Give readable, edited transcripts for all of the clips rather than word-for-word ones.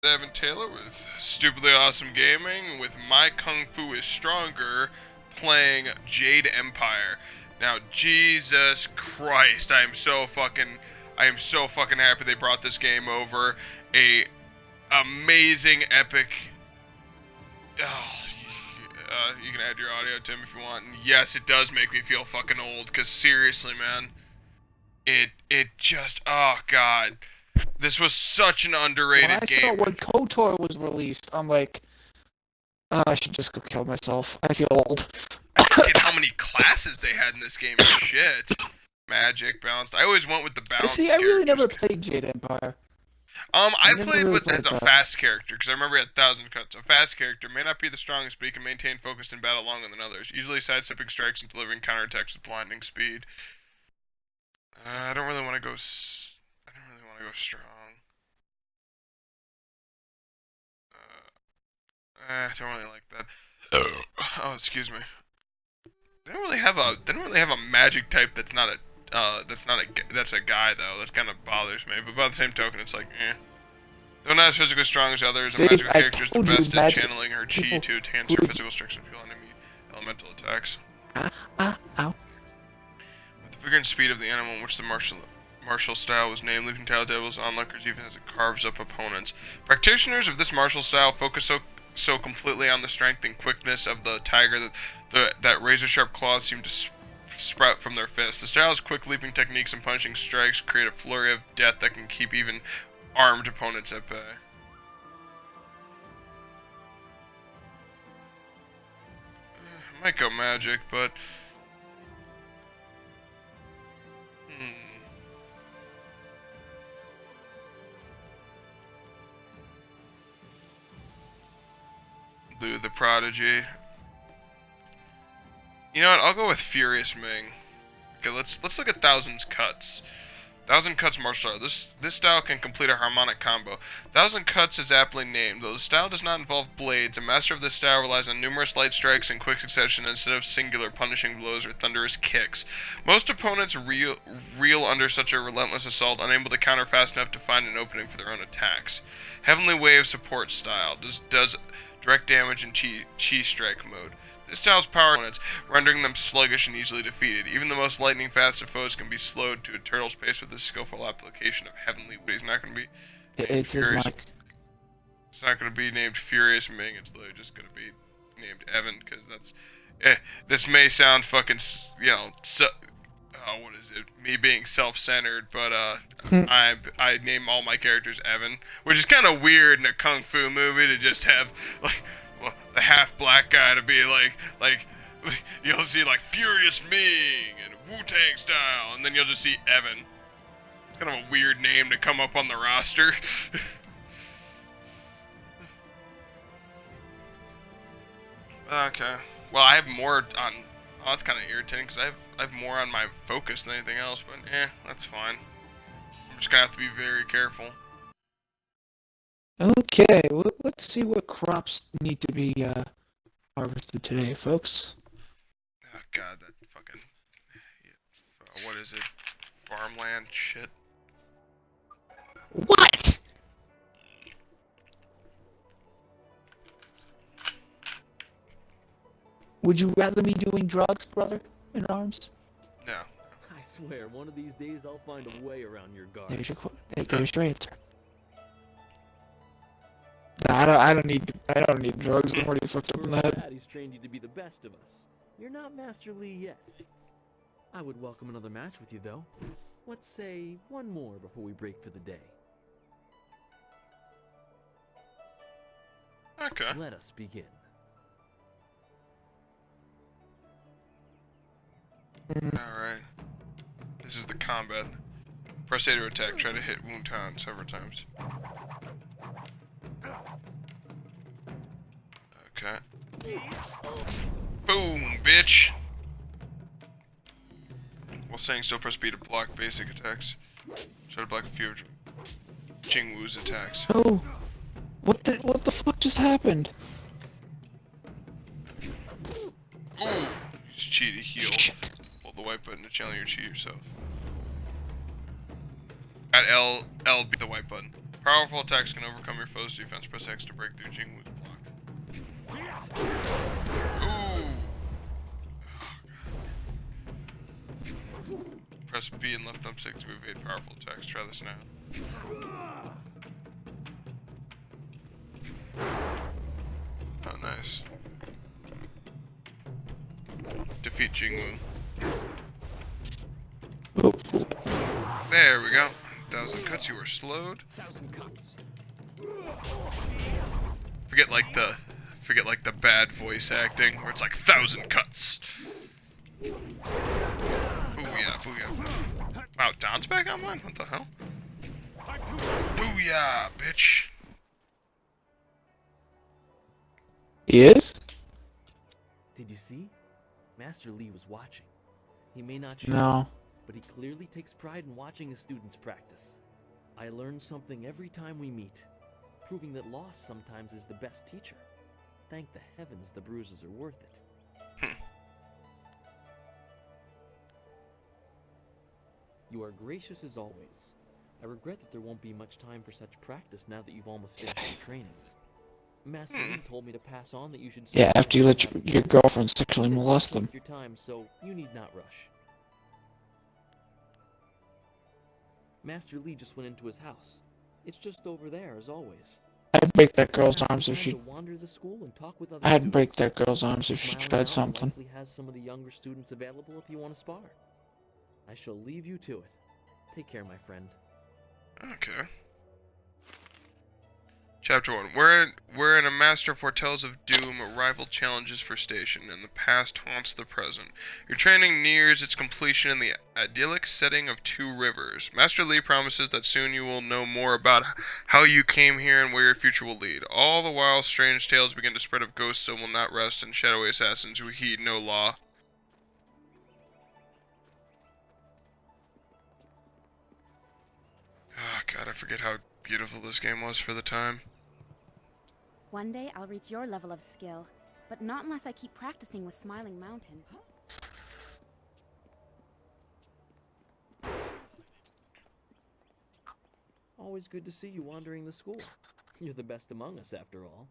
Evan Taylor with Stupidly Awesome Gaming with My Kung Fu is Stronger playing Jade Empire. Now, Jesus Christ, I am so fucking happy they brought this game over. A amazing epic. Oh, you can add your audio, Tim, if you want. And yes, it does make me feel fucking old, cause seriously, man, it just, oh god. This was such an underrated game. When KOTOR was released, I'm like, I should just go kill myself. I feel old. I forget how many classes they had in this game. Shit. Magic, balanced. I always went with the balanced. See, I really never played Jade Empire. I played with as a fast character, because I remember he had 1,000 cuts. A fast character may not be the strongest, but he can maintain focus in battle longer than others, easily sidestepping strikes and delivering counterattacks with blinding speed. I don't really want to go strong. I don't really like that. Oh, excuse me. They don't really have a magic type that's a guy though. That kind of bothers me. But by the same token, it's like, eh. Though not as physically strong as others, a magical character is the best at channeling her chi to enhance her physical strength and feel enemy elemental attacks. Ow. With the vigor and speed of the animal in which the martial style was named, leaping tables onlookers even as it carves up opponents. Practitioners of this martial style focus so completely on the strength and quickness of the tiger that razor-sharp claws seem to sprout from their fists. The style's quick leaping techniques and punching strikes create a flurry of death that can keep even armed opponents at bay. I might go magic, but Lou the Prodigy. You know what? I'll go with Furious Ming. Okay, let's look at 1,000 Cuts. 1,000 Cuts martial style. This style can complete a harmonic combo. 1,000 Cuts is aptly named. Though the style does not involve blades, a master of this style relies on numerous light strikes in quick succession instead of singular punishing blows or thunderous kicks. Most opponents reel under such a relentless assault, unable to counter fast enough to find an opening for their own attacks. Heavenly Wave support style does direct damage in chi strike mode. This style's power opponents, rendering them sluggish and easily defeated. Even the most lightning fast of foes can be slowed to a turtle's pace with this skillful application of Heavenly Wave. He's not going to be It's Furious. It's not going to be named Furious Ming. It's literally just going to be named Evan, because that's. This may sound fucking, what is it? Me being self-centered, but I name all my characters Evan, which is kind of weird in a kung fu movie to just have the half black guy to be like you'll see like Furious Ming and Wu-Tang style, and then you'll just see Evan. Kind of a weird name to come up on the roster. Okay. Well, I have more on. Oh, that's kind of irritating because I have more on my focus than anything else, but that's fine. I'm just gonna have to be very careful. Okay, well, let's see what crops need to be harvested today, folks. Oh god, that fucking what is it? Farmland shit. What? Would you rather me doing drugs, brother, in arms? No. I swear, one of these days I'll find a way around your guard. There's your answer. Nah, I don't need drugs. I'm already fucked up in the head. Daddy's trained you to be the best of us. You're not Master Lee yet. I would welcome another match with you, though. Let's say one more before we break for the day. Okay. Let us begin. Alright. This is the combat. Press A to attack. Try to hit Wound Town several times. Okay. Boom, bitch! While saying still press B to block basic attacks. Try to block a few of Jing Wu's attacks. Oh, what the fuck just happened? Ooh! Use chi to heal. Shit. Hold the white button to channel your chi yourself. At L, B the white button. Powerful attacks can overcome your foe's defense. Press X to break through Jingwu's block. Ooh. Oh, press B and left thumbstick to evade powerful attacks. Try this now. Oh, nice. Defeat Jingwu. Oh. There we go. 1,000 cuts. You are slowed. 1,000 cuts. Forget like the bad voice acting where it's like 1,000 cuts. Booyah, booyah. Wow, Don's back online? What the hell? Booyah, bitch. He is? Did you see? Master Lee was watching. He may not show, No. but he clearly takes pride in watching his students practice. I learn something every time we meet, proving that loss sometimes is the best teacher. Thank the heavens the bruises are worth it. You are gracious as always. I regret that there won't be much time for such practice now that you've almost finished your training. Master Lee told me to pass on that you should Yeah, spend after you more let time your with girlfriend He sexually said you molest should them. take your time, so you need not rush. Master Lee just went into his house. It's just over there, as always. I'd break that girl's Have some arms if time she. to wander the school and talk with other I'd break students. that girl's arms if she Smiling tried Mountain something. likely has some of the younger students available if you want to spar. I shall leave you to it. Take care, my friend. Okay. Chapter 1. Wherein a master foretells of doom, a rival challenges for station, and the past haunts the present. Your training nears its completion in the idyllic setting of Two Rivers. Master Lee promises that soon you will know more about how you came here and where your future will lead. All the while, strange tales begin to spread of ghosts that will not rest and shadowy assassins who heed no law. Oh god, I forget how beautiful this game was for the time. One day I'll reach your level of skill, but not unless I keep practicing with Smiling Mountain. Always good to see you wandering the school. You're the best among us, after all.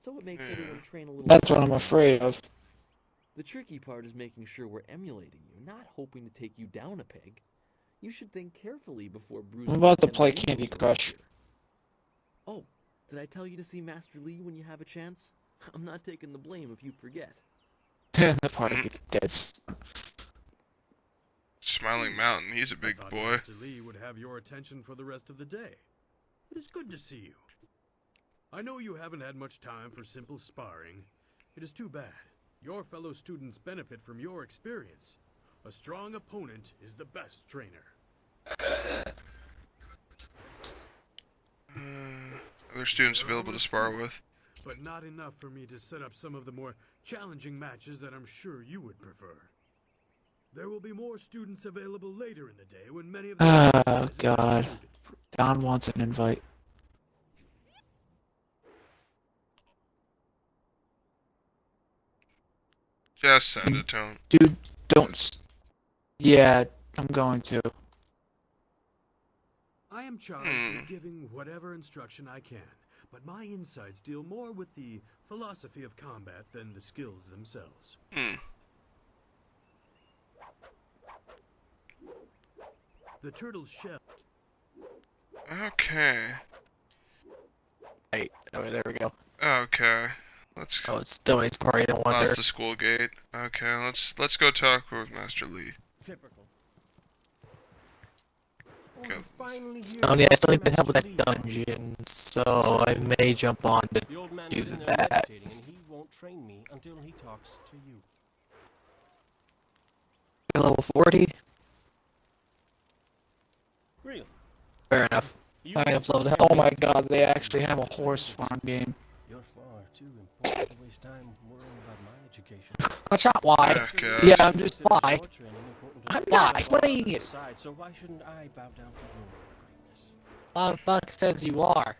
So it makes Yeah. everyone train a little That's what harder. I'm afraid of. The tricky part is making sure we're emulating you, not hoping to take you down a peg. You should think carefully before bruising. I'm about to your play head Candy over Crush. here. Oh, did I tell you to see Master Lee when you have a chance? I'm not taking the blame if you forget. That part gets dead. Smiling Mountain, he's a big I thought boy. Master Lee would have your attention for the rest of the day. It is good to see you. I know you haven't had much time for simple sparring. It is too bad. Your fellow students benefit from your experience. A strong opponent is the best trainer. Other students available to spar with. But not enough for me to set up some of the more challenging matches that I'm sure you would prefer. There will be more students available later in the day when many of the Oh, exercises are God. included. Don wants an invite. Just send it to him. Dude, don't. Yeah, I'm going to. I am charged with giving whatever instruction I can, but my insights deal more with the philosophy of combat than the skills themselves. The turtle's shell. Okay. Hey, oh, there we go. Okay. Let's Oh, it's donates party, no wonder. cross the school gate. Okay, let's go talk with Master Lee. Typical. Okay. Oh yeah, I still need to help with that dungeon, so I may jump on to The old man's do in there that. meditating, and he won't train me until he talks to you. Level 40? Really? Fair enough. You I have leveled Oh my god, they actually have a horse farm game. You're far too important to waste time worrying about my education. That's not why. Oh god. Yeah, I'm just. Consider why? your training important to I'm me. not You're playing on it. the side, so why shouldn't I bow down to your greatness? Buck says you are.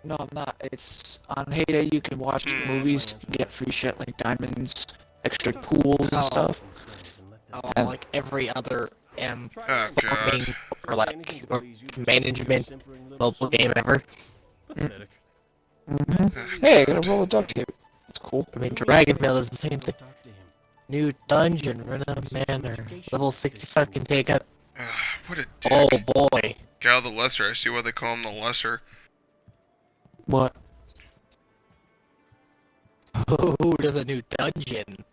No, I'm not. It's on Heyday. You can watch movies, get free shit like diamonds, extra pools and Oh. stuff. Some friends and let them Oh, And- like every other M. try Oh it. god. Farming for like management mobile game ever. Pathetic. Hey, I got a roll of duct tape. That's cool. I mean, Dragonville is the same thing. Talk to him. New dungeon, Rena Manor. Level 65 can take up. What a dick. Oh boy. Gal the Lesser. I see why they call him the Lesser. What? Oh, there's a new dungeon.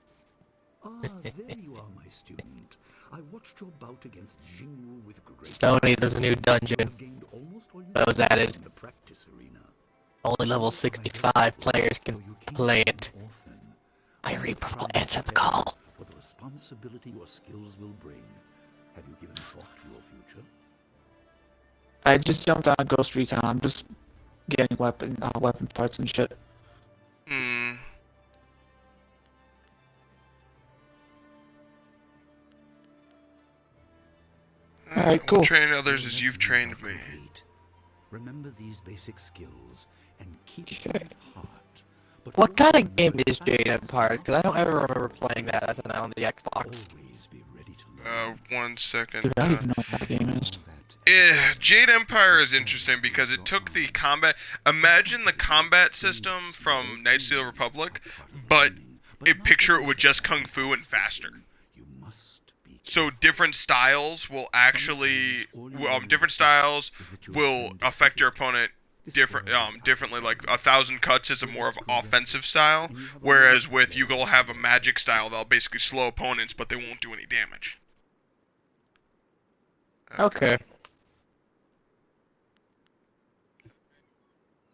Ah, there you are, my student. I watched your bout against Jingwu with great Stony, there's a new You dungeon. have gained almost all you That was need added. in the practice arena. Only level 65 players can play it. Often. I Reaper will answer the call. For the responsibility your skills will bring. Have you given thought to your future? I just jumped on Ghost Recon. I'm just getting weapon parts and shit. Hmm. Alright, cool. Train others as Your you've lessons trained are me. complete. Remember these basic skills and keep Okay. them at heart. But What kind learn of game the is Jade fastest Empire? Because I don't ever way. remember playing that as an on the Xbox. Always be ready to learn. 1 second. Dude, I don't even know what that game is. Jade Empire is interesting because it took the combat. Imagine the combat system from Night Steel Republic, but picture it with just Kung Fu and faster. You must be So different styles will actually, different styles will affect your opponent differently. Like 1,000 Cuts is a more of offensive style, whereas with Yuga will have a magic style that'll basically slow opponents, but they won't do any damage. Okay.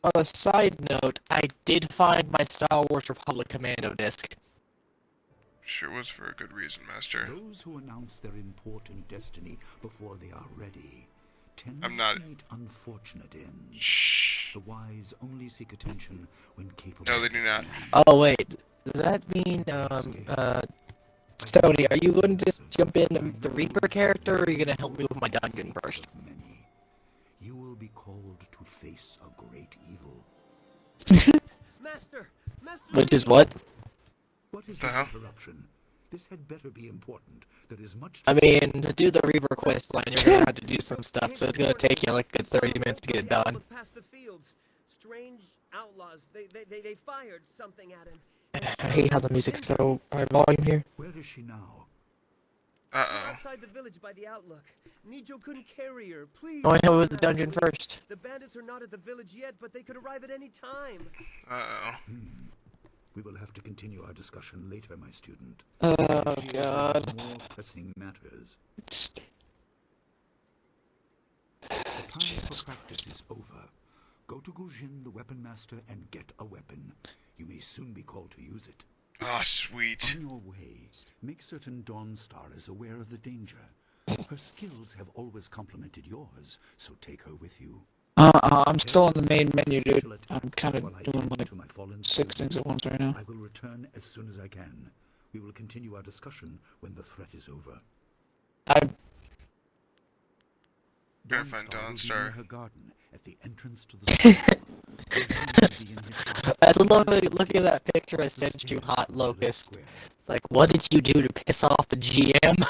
On a side note, I did find my Star Wars Republic Commando disc. Sure was for a good reason, Master. Those who announce their important destiny before they are ready tend I'm not- to meet unfortunate ends. Shh. The wise only seek attention when capable. No, they do not. Oh wait, does that mean Stony, are you going to just jump in the Reaper character, or are you going to help me with my dungeon first? Many. You will be called to face a great evil. Master! Master! Which is what? What is The this hell? interruption? This had better be important. There is much I to say. mean, to do the Reaper quest line, you're going to have to do some stuff, so it's going to take you like a good 30 minutes to get it done. Look past the fields. Strange outlaws. They fired something at him. I hate how the music's so high volume here. Where is she now? Uh-oh. Outside the village by the outlook. Nijo couldn't carry her. Please. Oh, I know it was the dungeon first. The bandits are not at the village yet, but they could arrive at any time. Uh-oh. We will have to continue our discussion later, my student. Oh Here god. are more pressing matters. It's... The time for practice is over. Go to Gujin, the weapon master, and get a weapon. You may soon be called to use it. Ah, sweet. On your way, make certain Dawnstar is aware of the danger. Her skills have always complemented yours, so take her with you. I'm still on the main menu, dude. Special attack I'm kind of while I doing tend like to my fallen 6 student. things at once right now. I will return as soon as I can. We will continue our discussion when the threat is over. Gotta find Dawnstar will be Dawnstar. near her garden at the entrance to the school. Gujin will be in his shop. As I love looking at that picture I sent you, Hot Locust. It's like, what did you do to piss off the GM?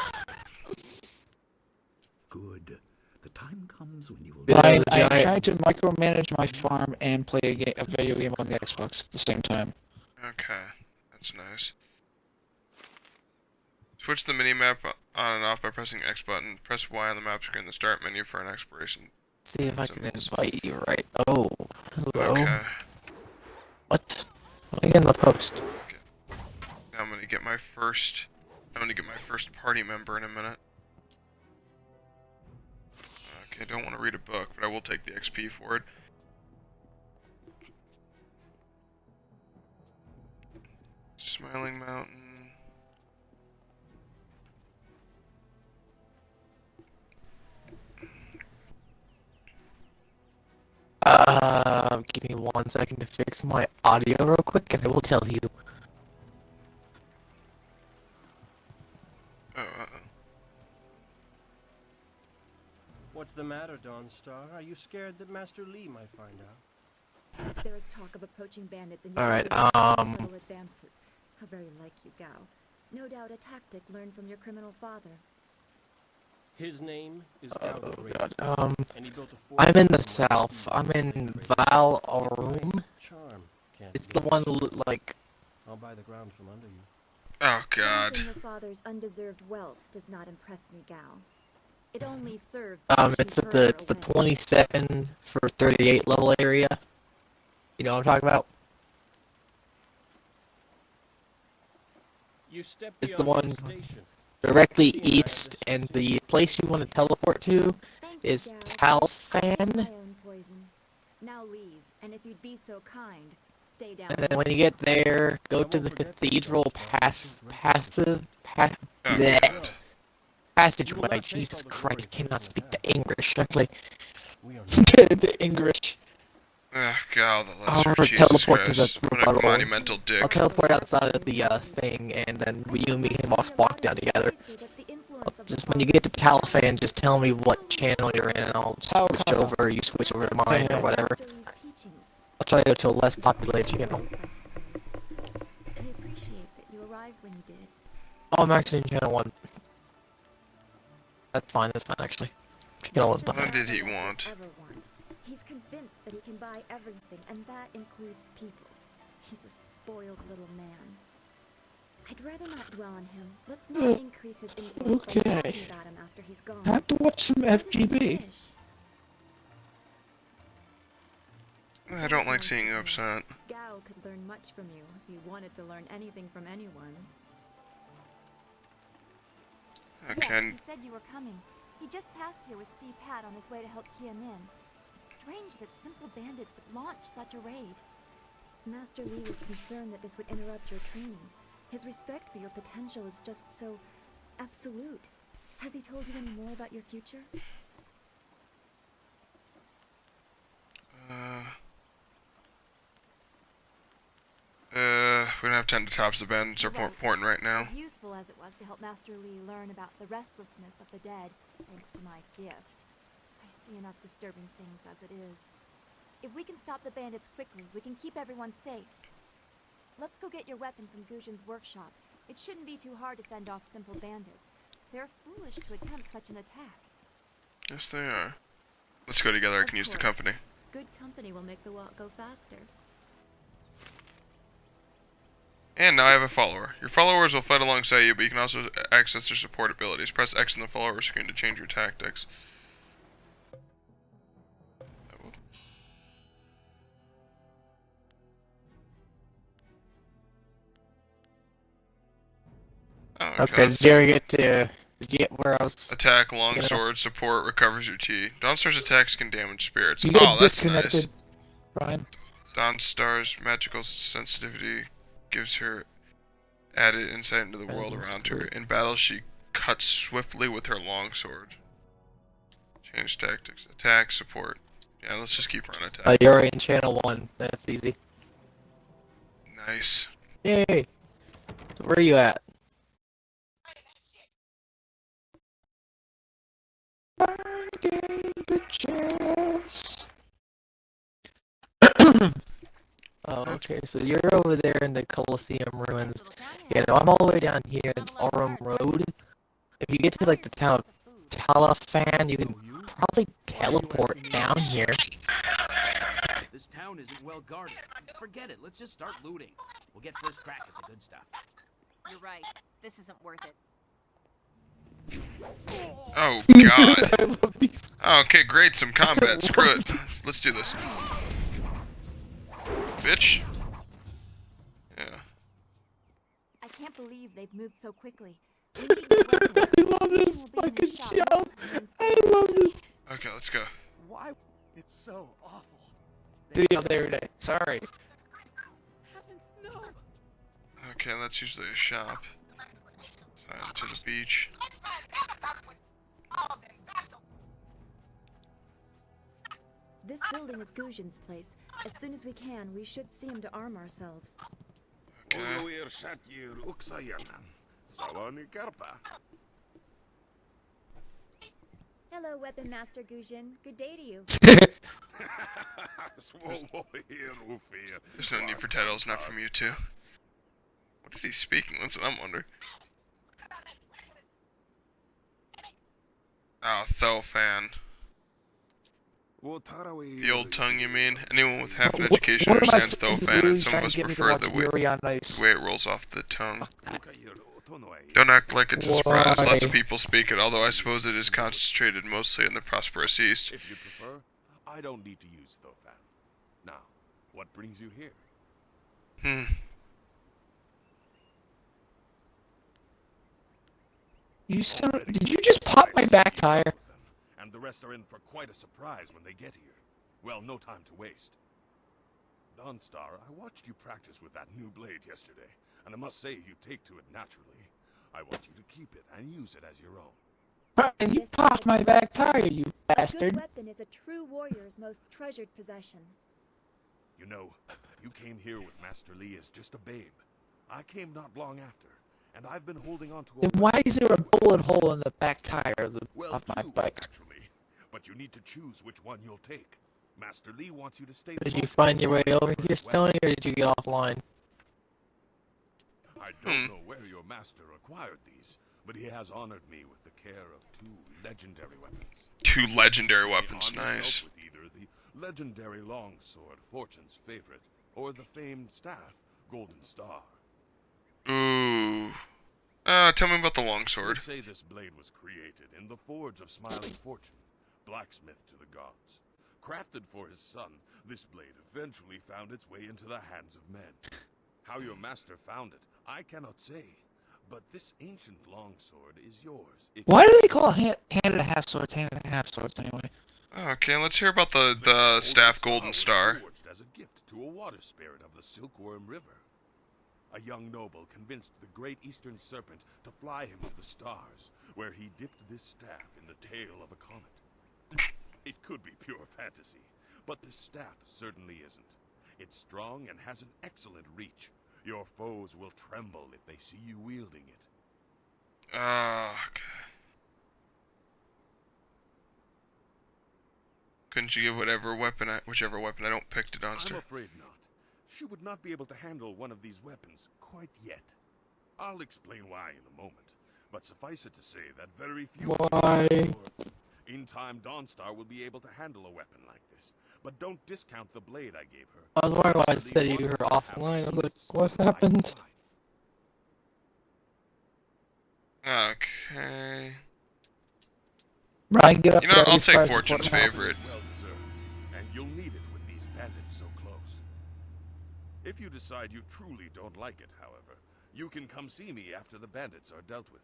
Good. The time comes when you will. Yeah, I'm the giant- trying to micromanage my farm and play a video game on the Xbox at the same time. Okay. That's nice. Switch the mini-map on and off by pressing X button. Press Y on the map screen, the start menu for an expiration. See if I can invite you right. Oh, hello. Okay. What? What are you in the post? Now I'm gonna get my first party member in a minute. Okay, I don't want to read a book, but I will take the XP for it. Smiling Mountain. Give me 1 second to fix my audio real quick, and I will tell you. Oh, What's the matter, Dawnstar? Are you scared that Master Lee might find out? There is talk of approaching bandits in Alright, subtle advances. How very like you, Gao. No doubt a tactic learned from your criminal father. His name is Oh Galvagrave, god. and he built a fort I'm in the on south. Mount I'm in Doom. Val Arum. Charm, can't It's the one like. I'll buy the ground from under you. Oh god. Flaunting your father's undeserved wealth does not impress me, Gal. It only serves to push It's you at further it's the away. 27 for 38 level area. You know what I'm talking about? You step It's the beyond one your station. directly east, and the place you want to teleport to Thank you, is Gal. Talfan. My own poison. Now leave, and if you'd be so kind, stay down. And then when you get there, go to the cathedral Oh god. passageway. Jesus Christ, cannot speak the English. Luckily, We are not The English. Oh god, the lesser. I'll Jesus teleport to Christ. the What a rebuttal. monumental dick. I'll teleport outside of the thing, and then you and me can walk down together. Just when you get to Talfan, just tell me what channel you're in, and I'll switch over. You switch over to mine or whatever. I'll try to go to a less populated channel. I appreciate that you arrived when you did. Oh, I'm actually in channel 1. That's fine actually. Channel 1's What fine. did he want? Ever want. He's convinced that he can buy everything, and that includes people. He's a spoiled little man. I'd rather not dwell on him. Let's not increase his influence by Okay. talking about him after he's gone. Have to watch some FGB. Finish. I don't like seeing you upset. Gao could learn much from you if you wanted to learn anything from anyone. Okay. Yes, he said you were coming. He just passed here with C. Pat on his way to help Kia Min. It's strange that simple bandits would launch such a raid. Master Li was concerned that this would interrupt your training. His respect for your potential is just so absolute. Has he told you any more about your future? We don't have time to tops the bend. It's important right now. As useful as it was to help Master Li learn about the restlessness of the dead, thanks to my gift, I see enough disturbing things as it is. If we can stop the bandits quickly, we can keep everyone safe. Let's go get your weapon from Guzhin's workshop. It shouldn't be too hard to fend off simple bandits. They're foolish to attempt such an attack. Yes, they are. Let's go together. I Of can use the course. company. Good company will make the walk go faster. And now I have a follower. Your followers will fight alongside you, but you can also access their support abilities. Press X on the follower screen to change your tactics. Oh, Okay, did you ever get to? Did you get where I was? Attack, longsword, support, recovers your chi. Dawnstar's attacks can damage spirits. You Oh, got that's nice. disconnected, Brian. Dawnstar's magical sensitivity gives her added insight into the world around her. In battle, she cuts swiftly with her longsword. Change tactics. Attack, support. Yeah, let's just keep her on attack. You're in channel 1. That's easy. Nice. Yay! So where are you at? Finding the chest. Oh, okay. So you're over there in the Colosseum ruins. Yeah, no, I'm all the way down here in Aurum Road. If you get to like the town of Talafan, you can probably teleport down here. This town isn't well guarded. Forget it. Let's just start looting. We'll get first crack at the good stuff. You're right. This isn't worth it. Oh, God. Okay, great. Some combat. Screw it. Let's do this. Bitch. Yeah. I can't believe they've moved so quickly. I love this fucking show. I love this. Okay, let's go. Why? It's so awful. Do the other day. Sorry. Heavens, no. Okay, that's usually a shop. Sign to the beach. This building is Guzhin's place. As soon as we can, we should see him to arm ourselves. Okay. Hello, Weapon Master Guzhin. Good day to you. There's no need for titles, not from you two. What is he speaking? That's what I'm wondering. Oh, Tho fan. The old tongue, you mean? Anyone with half an One education of my understands Tho friends is fan, and literally some trying of to us get me to prefer watch Yuri on the Ice. way it rolls off the tongue. Don't act like it's a surprise. Why? Lots of people speak it, although I suppose it is concentrated mostly in the prosperous East. If you prefer, I don't need to use Thofan. Now, what brings you here? Did you just pop my back tire? And the rest are in for quite a surprise when they get here. Well, no time to waste. Dawnstar, I watched you practice with that new blade yesterday, and I must say you take to it naturally. I want you to keep it and use it as your own. And you popped my back tire, you A bastard. good weapon is a true warrior's most treasured possession. You know, you came here with Master Li as just a babe. I came not long after, and I've been holding on to a... Then why is there a bullet hole in the back tire of my bike? Actually, but you need to choose which one you'll take. Master Li wants you to stay... Did you find your way over here, Stony, or did you get offline? I don't know where your master acquired these, but he has honored me with the care of 2 legendary weapons. 2 legendary weapons, Arm yourself nice. with either the legendary longsword, Fortune's favorite, or the famed staff, Golden Star. Ooh. Tell me about the longsword. They say this blade was created in the forge of Smiling Fortune, blacksmith to the gods. Crafted for his son, this blade eventually found its way into the hands of men. How your master found it, I cannot say, but this ancient longsword is yours. Why do they call hand and a half swords anyway? Okay, let's hear about the staff Golden Star. Forged as a gift to a water spirit of the Silkworm River. A young noble convinced the great eastern serpent to fly him to the stars, where he dipped this staff in the tail of a comet. It could be pure fantasy, but this staff certainly isn't. It's strong and has an excellent reach. Your foes will tremble if they see you wielding it. Okay. Couldn't you give whichever weapon I don't pick to Dawnster? I'm afraid not. She would not be able to handle one of these weapons quite yet. I'll explain why in a moment, but suffice it to say that very few... Why? In time, Dawnstar will be able to handle a weapon like this, but don't discount the blade I gave her. I was wondering why it said you were offline. I was like, what happened? Okay. Brian, get up You know, there. I'll These take fires are Fortune's putting out. favorite. Well deserved, and you'll need it with these bandits so close. If you decide you truly don't like it, however, you can come see me after the bandits are dealt with.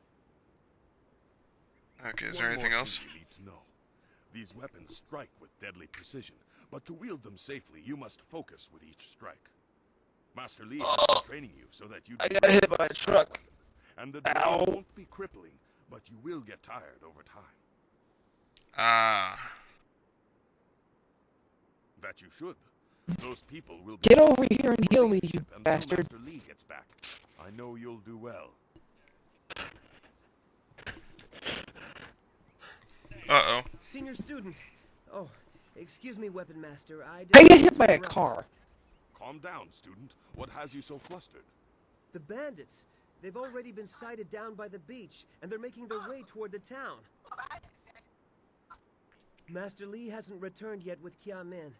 Okay, is there anything else? You need to know. These weapons strike with deadly precision, but to wield them safely, you must focus with each strike. Master Li has been training you so that you... I got hit by a truck. And the draw won't be crippling, but you will get tired over time. Ah. That you should. Those people will Get over here and heal me, you until bastard. Master Li gets back. I know you'll do well. Uh-oh. Senior student. Oh, excuse me, Weapon Master. I get hit by a car. Calm down, student. What has you so flustered? The bandits. They've already been sighted down by the beach, and they're making their way toward the town. Master Li hasn't returned yet with Kia Min.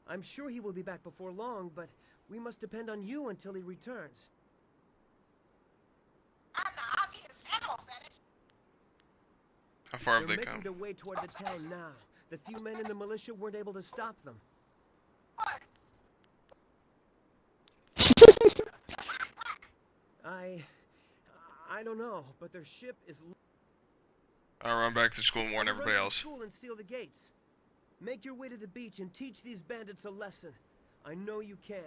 I'm sure he will be back before long, but we must depend on you until he returns. How far have They're they making come? their way toward the town now. The few men in the militia weren't able to stop them. I don't know, but their ship is... I'll run back to school and warn Run everybody to the else. school and seal the gates. Make your way to the beach and teach these bandits a lesson. I know you can.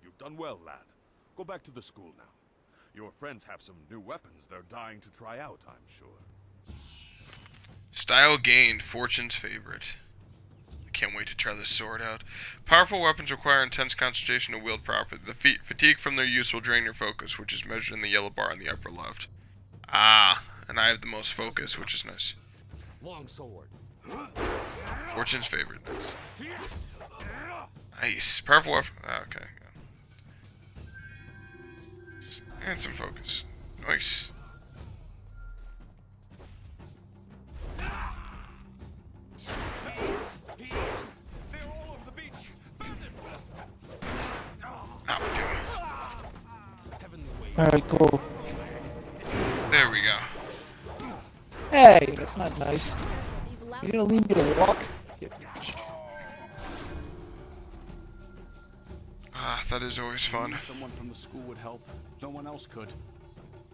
You've done well, lad. Go back to the school now. Your friends have some new weapons they're dying to try out, I'm sure. Style gained, Fortune's favorite. I can't wait to try this sword out. Powerful weapons require intense concentration to wield properly. The fatigue from their use will drain your focus, which is measured in the yellow bar on the upper left. Ah, and I have the most focus, which is nice. Long sword. Fortune's favorite. Nice. Powerful weapon. Okay. And some focus. Nice. Alright, cool. There we go. Hey, that's not nice. You gonna leave me to walk? Ah, that is always fun. Someone from the school would help. No one else could.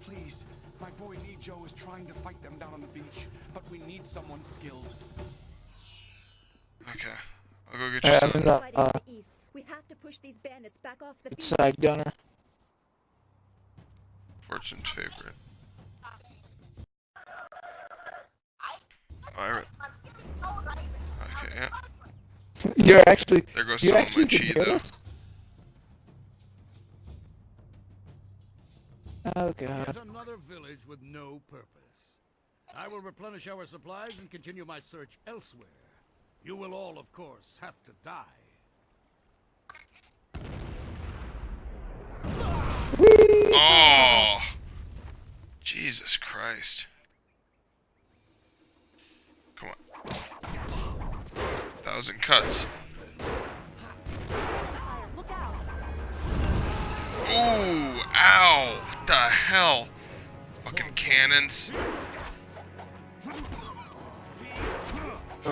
Please, my boy Nijo is trying to fight them down on the beach, but we need someone skilled. Okay, I'll go get you some. I'm not, We have to push these bandits back off the beach. side gunner. Fortune's favorite. Alright. Okay, yeah. You're actually. There goes you some of actually my can chi, hear though. this? Oh god. Yet another village with no purpose. I will replenish our supplies and continue my search elsewhere. You will all, of course, have to die. Oh! Jesus Christ. Come on. 1,000 cuts. Ooh! Ow! What the hell? Fucking cannons.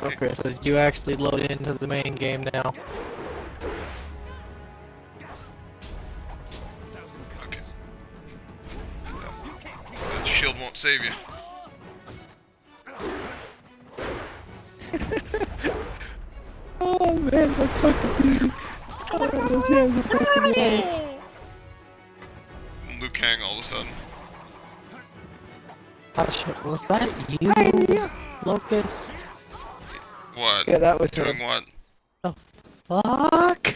Okay, so you actually load into the main game now. Okay. That shield won't save you. Oh man, my fucking TV. Oh, those hands are fucking lights. Liu Kang all of a sudden. Oh shit, was that you, Locust? What? Yeah, that was doing him. what? Fuck!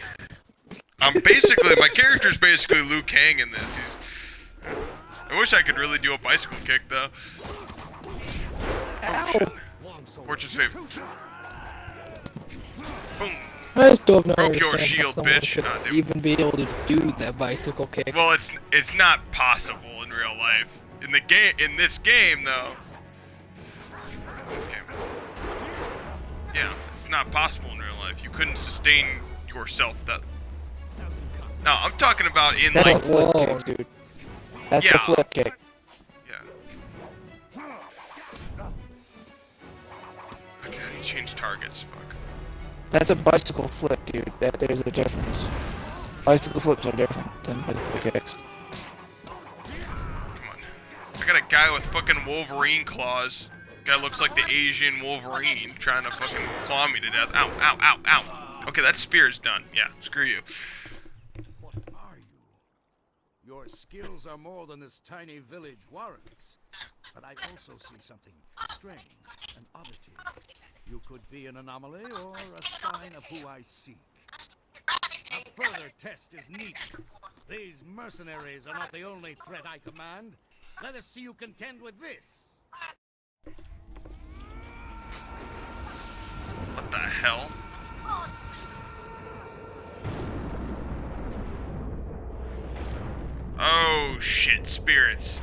I'm basically, my character's basically Liu Kang in this. I wish I could really do a bicycle kick though. Ow! Shit. Fortune's favorite. Boom. I still don't Broke your understand how shield, someone bitch. could Ah, damn. even be able to do that bicycle kick. Well, it's not possible in real life. In this game though. This game. Yeah, it's not possible in real life. You couldn't sustain yourself that. No, I'm talking about in That's like. a flip kick, dude. That's Yeah. a flip kick. Yeah. Okay, how do you change targets? Fuck. That's a bicycle flip, dude. There's a difference. Bicycle flips are different than bicycle kicks. Come on. I got a guy with fucking Wolverine claws. Guy looks like the Asian Wolverine trying to fucking claw me to death. Ow, ow, ow, ow. Okay, that spear's done. Yeah, screw you. What are you? Your skills are more than this tiny village warrants. But I also see something strange, an oddity. You could be an anomaly or a sign of who I seek. A further test is needed. These mercenaries are not the only threat I command. Let us see you contend with this. What the hell? Oh shit, spirits.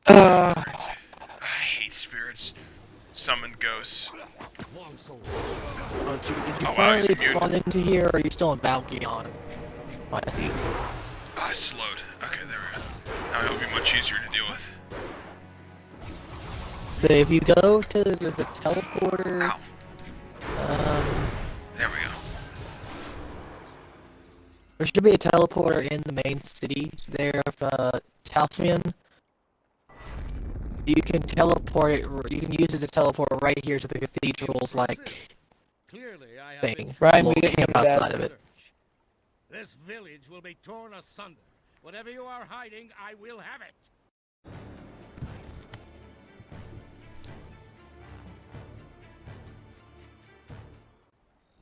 I hate spirits. Summon ghosts. Oh, did you Oh, wow, finally he's immune. spawn into here, or are you still in Valgeon? Oh, I see. Ah, I slowed. Okay, there we go. Now it'll be much easier to deal with. So if you go to there's a teleporter. Ow. There we go. There should be a teleporter in the main city there of Talfian. You can teleport it. You can use it to teleport right here to the cathedral's like thing. Right, We'll we camp can do that. outside of it. This village will be torn asunder. Whatever you are hiding, I will have it.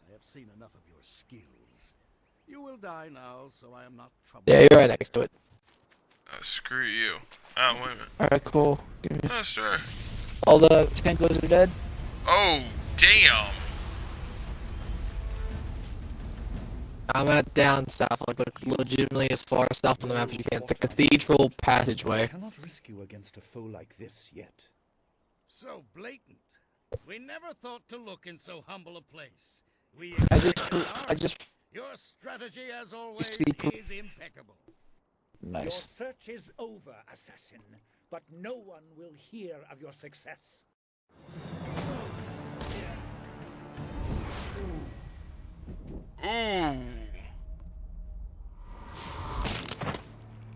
I have seen enough of your skills. You will die now, so I am not troubled. Yeah, you're right next to it. Screw you. Oh, wait a minute. Alright, cool. Give me... Oh, sure. All the Tangos are dead? Oh, damn. I'm at down south, like legitimately as far south on the map as you can. The cathedral passageway. I cannot risk you against a foe like this yet. So blatant. We never thought to look in so humble a place. I just Your strategy, as always, see proof. is impeccable. Nice. Your search is over, assassin, but no one will hear of your success. Ooh.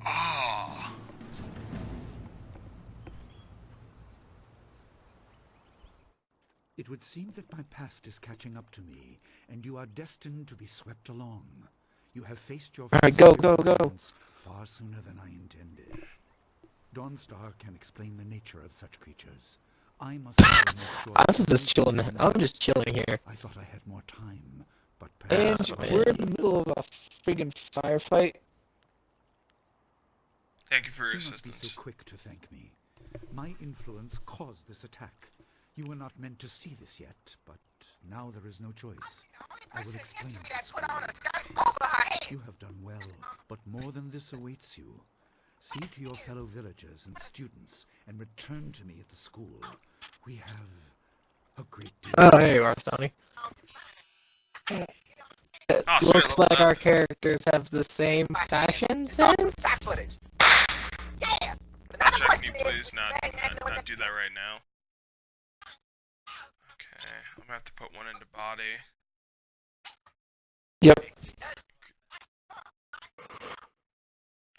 Ah. It would seem that my past is catching up to me, and you are destined to be swept along. You have faced your Alright, go, go, go. far sooner than I intended. Dawnstar can explain the nature of such creatures. I must make sure I'm just chilling. I'm just chilling here. I thought I had more time, but And perhaps we're in the middle of a freaking firefight. Thank you for your Do not be assistance. so quick to thank me. My influence caused this attack. You were not meant to see this yet, but now there is no choice. I will explain this. You have done well, but more than this awaits you. See to your fellow villagers and students, and return to me at the school. We have a great deal. Oh, there you are, Sony. Oh, Looks like our characters have the same fashion sense. Jack, can you please not do that right now? Okay, I'm gonna have to put one into body. Yep.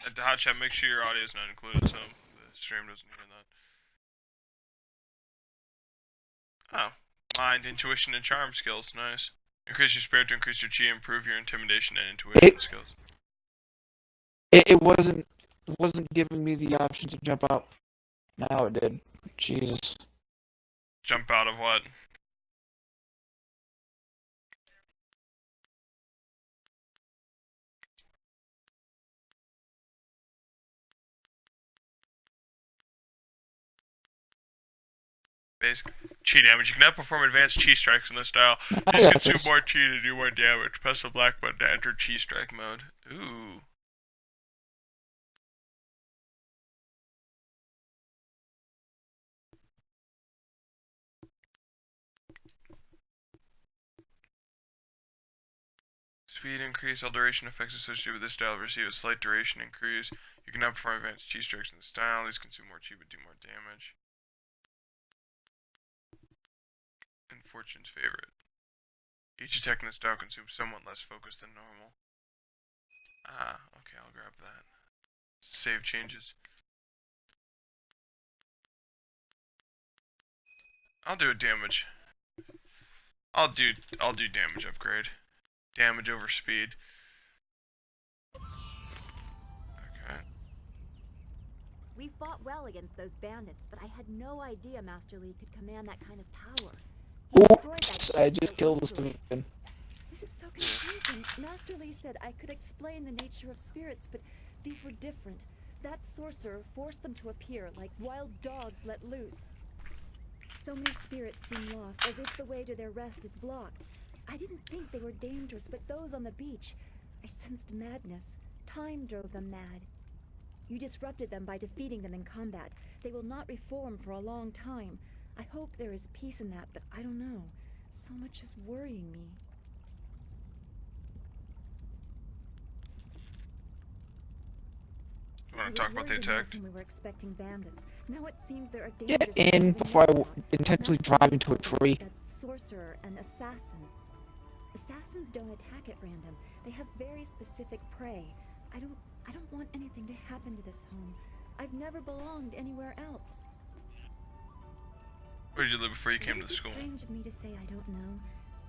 And to hot chat, make sure your audio is not included, so the stream doesn't hear that. Oh, mind, intuition, and charm skills. Nice. Increase your spirit to increase your chi, improve your intimidation and intuition skills. It wasn't giving me the option to jump out. Now it did. Jesus. Jump out of what? Basic chi damage. You can now perform advanced chi strikes in this style. These consume more chi to do more damage. Press the black button to enter chi strike mode. Ooh. Speed increase. All duration effects associated with this style receive a slight duration increase. You can now perform advanced chi strikes in the style. These consume more chi but do more damage. And Fortune's favorite. Each attack in this style consumes somewhat less focus than normal. Ah, okay, I'll grab that. Save changes. I'll do a damage. I'll do damage upgrade. Damage over speed. Okay. We fought well against those bandits, but I had no idea Master Li could command that kind of power. Oops, I just killed a civilian. This is so confusing. Master Li said I could explain the nature of spirits, but these were different. That sorcerer forced them to appear like wild dogs let loose. So many spirits seem lost, as if the way to their rest is blocked. I didn't think they were dangerous, but those on the beach, I sensed madness. Time drove them mad. You disrupted them by defeating them in combat. They will not reform for a long time. I hope there is peace in that, but I don't know. So much is worrying me. You want to talk about the attack? We were expecting bandits. Now it seems there are Get dangers. in before I intentionally drive into a tree. A sorcerer and assassin. Assassins don't attack at random. They have very specific prey. I don't want anything to happen to this home. I've never belonged anywhere else. Where did you live before you came to the school? It's strange of me to say I don't know.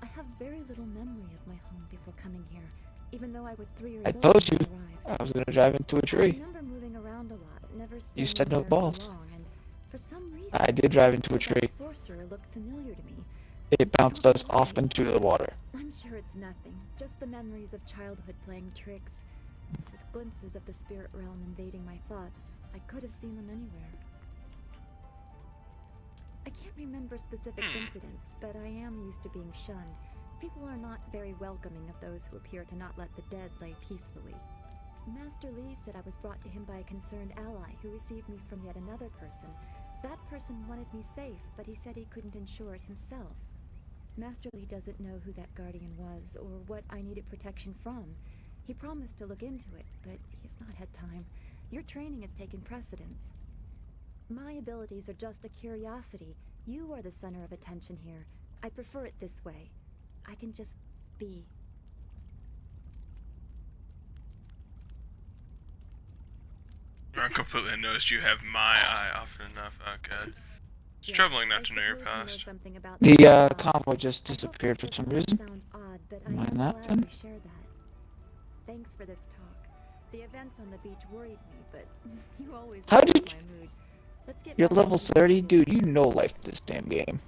I have very little memory of my home before coming here, even though I was 3 years I old told you when I arrived. I was gonna drive into a I tree. remember moving around a lot, never staying You said no anywhere balls. for long, and for some reason, I did drive into a that tree. sorcerer looked familiar to me. It bounced us off into the water. I'm sure it's nothing, just the memories of childhood playing tricks. With glimpses of the spirit realm invading my thoughts, I could have seen them anywhere. I can't remember specific incidents, but I am used to being shunned. People are not very welcoming of those who appear to not let the dead lay peacefully. Master Li said I was brought to him by a concerned ally who received me from yet another person. That person wanted me safe, but he said he couldn't ensure it himself. Master Lee doesn't know who that guardian was or what I needed protection from. He promised to look into it, but he's not had time. Your training has taken precedence. My abilities are just a curiosity. You are the center of attention here. I prefer it this way. I can just be. I completely noticed you have my eye often enough. Oh god. It's troubling not to know your past. The convoy just disappeared for some reason. Mind that then? Share that. Thanks for this talk. The events on the beach worried me, but you always How lighten did my mood. Let's get You're back level to the 30? Dude, you know life this damn game.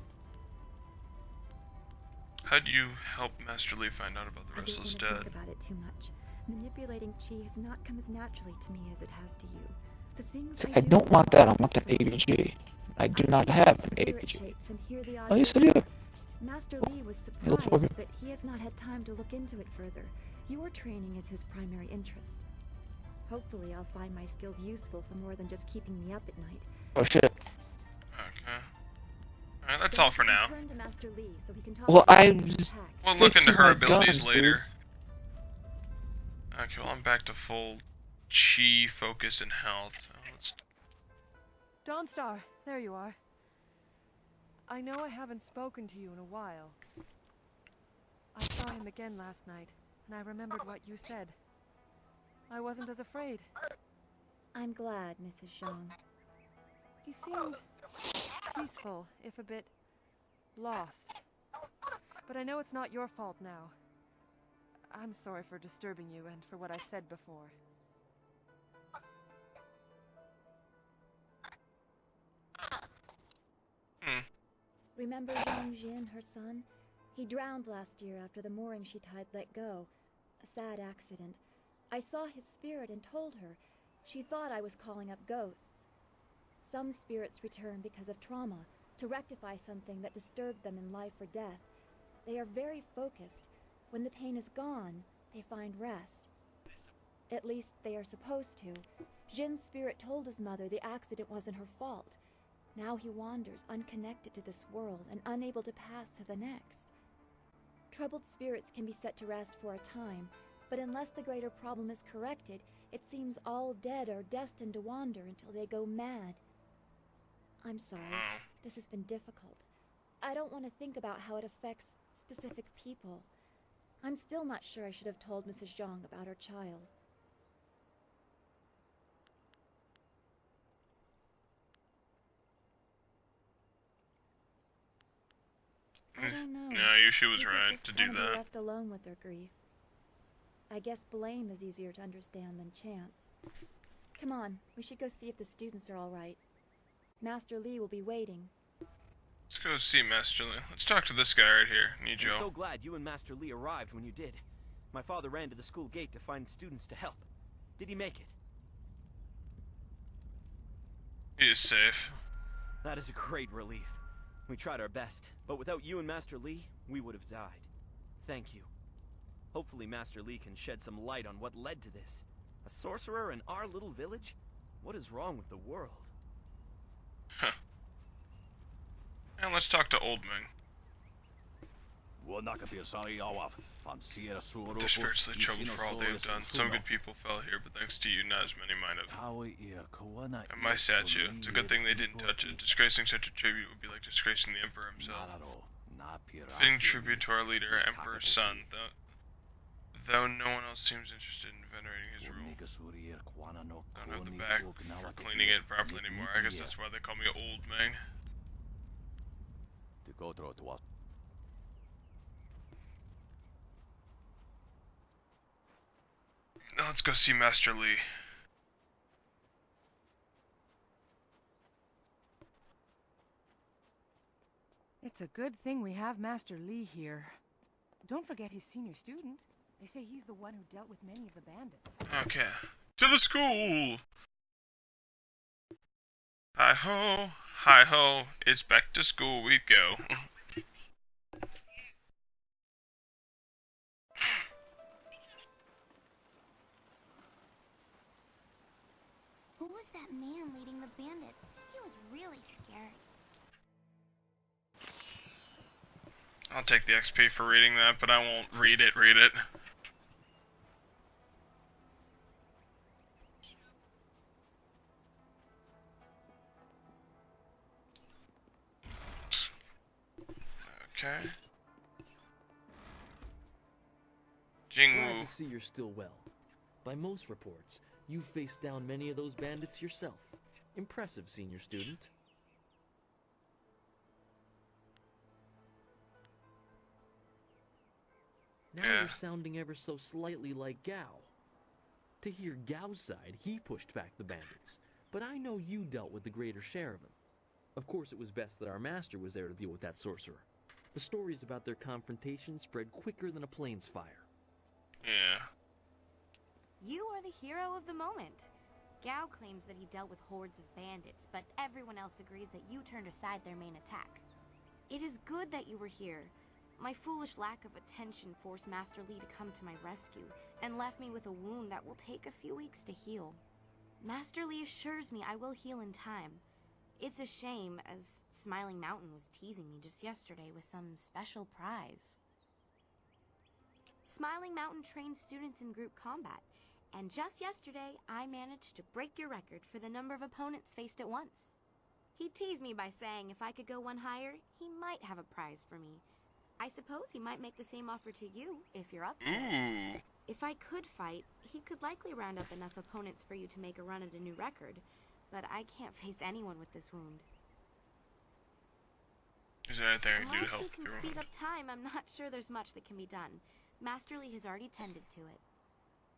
How do you help Master Lee find out about the restless I don't want dead? to think about it too much. Manipulating chi has not come as naturally to me as it has to you. The things I don't want that, I want the the ABG. I do not have an ABG. Oh, yes I do. Master Lee was Hello, Torben. surprised, but he has not had time to look into it further. Your training is his primary interest. Hopefully I'll find my skills useful for more than just keeping me up at night. Oh shit. Okay. Alright, that's all for now. Turn to Master Lee so he can talk Well, about I his was attack. We'll look into fixing her my abilities guns, later. Okay, well I'm back to full chi, focus, and health. Let's... Dawnstar, there you are. I know I haven't spoken to you in a while. I saw him again last night, and I remembered what you said. I wasn't as afraid. I'm glad, Mrs. Jean. He seemed peaceful, if a bit lost. But I know it's not your fault now. I'm sorry for disturbing you and for what I said before. Remember Zhang Jin, her son? He drowned last year after the mooring she tied let go. A sad accident. I saw his spirit and told her. She thought I was calling up ghosts. Some spirits return because of trauma, to rectify something that disturbed them in life or death. They are very focused. When the pain is gone, they find rest. At least they are supposed to. Jin's spirit told his mother the accident wasn't her fault. Now he wanders unconnected to this world and unable to pass to the next. Troubled spirits can be set to rest for a time, but unless the greater problem is corrected, it seems all dead are destined to wander until they go mad. I'm sorry, this has been difficult. I don't want to think about how it affects specific people. I'm still not sure I should have told Mrs. Zhang about her child. I don't know. No, she was People right just to do wanna be that. left alone with their grief. I guess blame is easier to understand than chance. Come on, we should go see if the students are all right. Master Lee will be waiting. Let's go see Master Lee. Let's talk to this guy right here, Nijo. I'm so glad you and Master Lee arrived when you did. My father ran to the school gate to find students to help. Did he make it? He is safe. That is a great relief. We tried our best, but without you and Master Lee, we would have died. Thank you. Hopefully Master Lee can shed some light on what led to this. A sorcerer in our little village? What is wrong with the world? Huh. And let's talk to Old Ming. The spiritually troubled for all they have done. Some good people fell here, but thanks to you, not as many might have. And my statue, it's a good thing they didn't touch it. Disgracing such a tribute would be like disgracing the Emperor himself. Fitting tribute to our leader, Emperor's son, though no one else seems interested in venerating his rule. Don't have the back for cleaning it properly anymore. I guess that's why they call me Old Ming. Now let's go see Master Lee. It's a good thing we have Master Lee here. Don't forget his senior student. They say he's the one who dealt with many of the bandits. Okay. To the school! Hi-ho, hi-ho, it's back to school we go. Who was that man leading the bandits? He was really scary. I'll take the XP for reading that, but I won't read it. Okay. Glad Jingwu. to see you're still well. By most reports, you faced down many of those bandits yourself. Impressive, senior student. Now you're sounding ever so slightly like Gao. To hear Gao's side, he pushed back the bandits, but I know you dealt with the greater share of them. Of course, it was best that our master was there to deal with that sorcerer. The stories about their confrontation spread quicker than a plane's fire. Yeah. You are the hero of the moment. Gao claims that he dealt with hordes of bandits, but everyone else agrees that you turned aside their main attack. It is good that you were here. My foolish lack of attention forced Master Li to come to my rescue, and left me with a wound that will take a few weeks to heal. Master Li assures me I will heal in time. It's a shame, as Smiling Mountain was teasing me just yesterday with some special prize. Smiling Mountain trains students in group combat, and just yesterday I managed to break your record for the number of opponents faced at once. He teased me by saying if I could go one higher, he might have a prize for me. I suppose he might make the same offer to you, if you're up to it. If I could fight, he could likely round up enough opponents for you to make a run at a new record, but I can't face anyone with this wound. Is there anything I can do to Unless help you can through? speed up time, I'm not sure there's much that can be done. Master Li has already tended to it.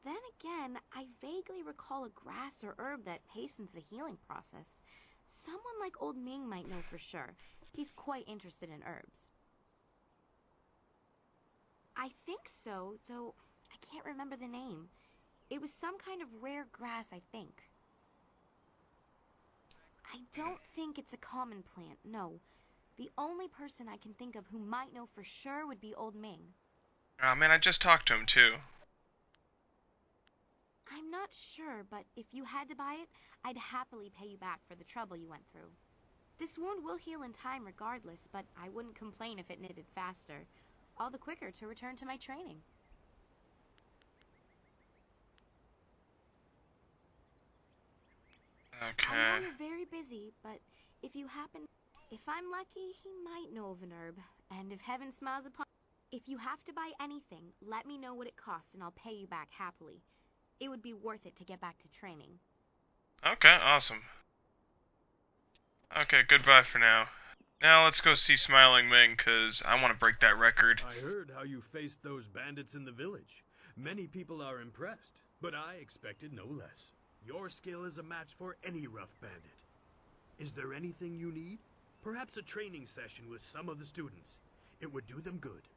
Then again, I vaguely recall a grass or herb that hastens the healing process. Someone like Old Ming might know for sure. He's quite interested in herbs. I think so, though I can't remember the name. It was some kind of rare grass, I think. I don't think it's a common plant, no. The only person I can think of who might know for sure would be Old Ming. Oh man, I just talked to him too. I'm not sure, but if you had to buy it, I'd happily pay you back for the trouble you went through. This wound will heal in time regardless, but I wouldn't complain if it knitted faster. All the quicker to return to my training. Okay. I know you're very busy, but if I'm lucky, he might know of an herb. And if heaven smiles upon... If you have to buy anything, let me know what it costs and I'll pay you back happily. It would be worth it to get back to training. Okay, awesome. Okay, goodbye for now. Now let's go see Smiling Ming, cause I want to break that record. I heard how you faced those bandits in the village. Many people are impressed, but I expected no less. Your skill is a match for any rough bandit. Is there anything you need? Perhaps a training session with some of the students. It would do them good.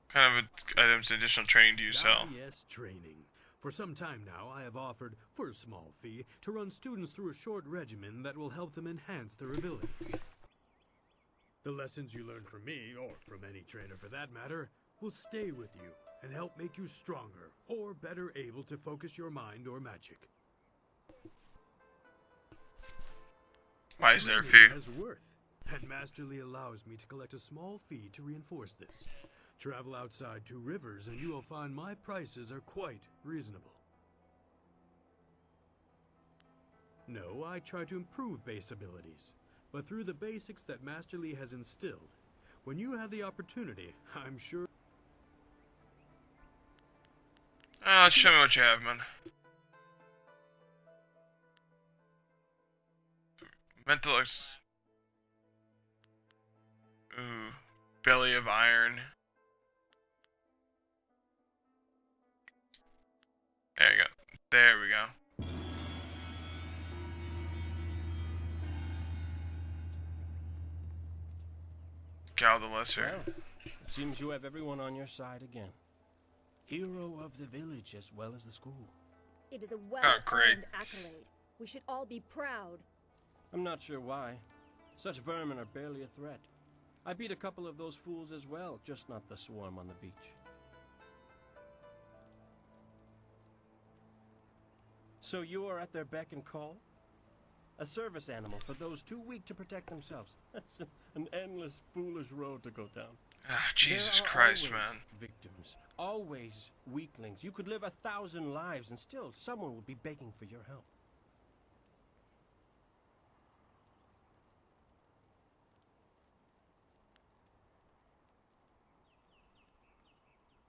Kind of items additional training do you sell? Yes, training. For some time now, I have offered, for a small fee, to run students through a short regimen that will help them enhance their abilities. The lessons you learn from me, or from any trainer for that matter, will stay with you and help make you stronger, or better able to focus your mind or magic. Why is there a fee? Training has worth, and Master Li allows me to collect a small fee to reinforce this. Travel outside 2 rivers and you will find my prices are quite reasonable. No, I try to improve base abilities, but through the basics that Master Li has instilled. When you have the opportunity, I'm sure... Show me what you have, man. Mental Ooh. Belly of Iron. There you go. There we go. Gal the Lesser. Well, it seems you have everyone on your side again. Hero of the village as well as the school. It is a well-earned accolade. We should all be proud. I'm not sure why. Such vermin are barely a threat. I beat a couple of those fools as well, just not the swarm on the beach. So you are at their beck and call? A service animal for those too weak to protect themselves. That's an endless, foolish road to go down. Ah, Jesus There are Christ, always man. Victims. Always weaklings. You could live 1,000 lives and still someone would be begging for your help.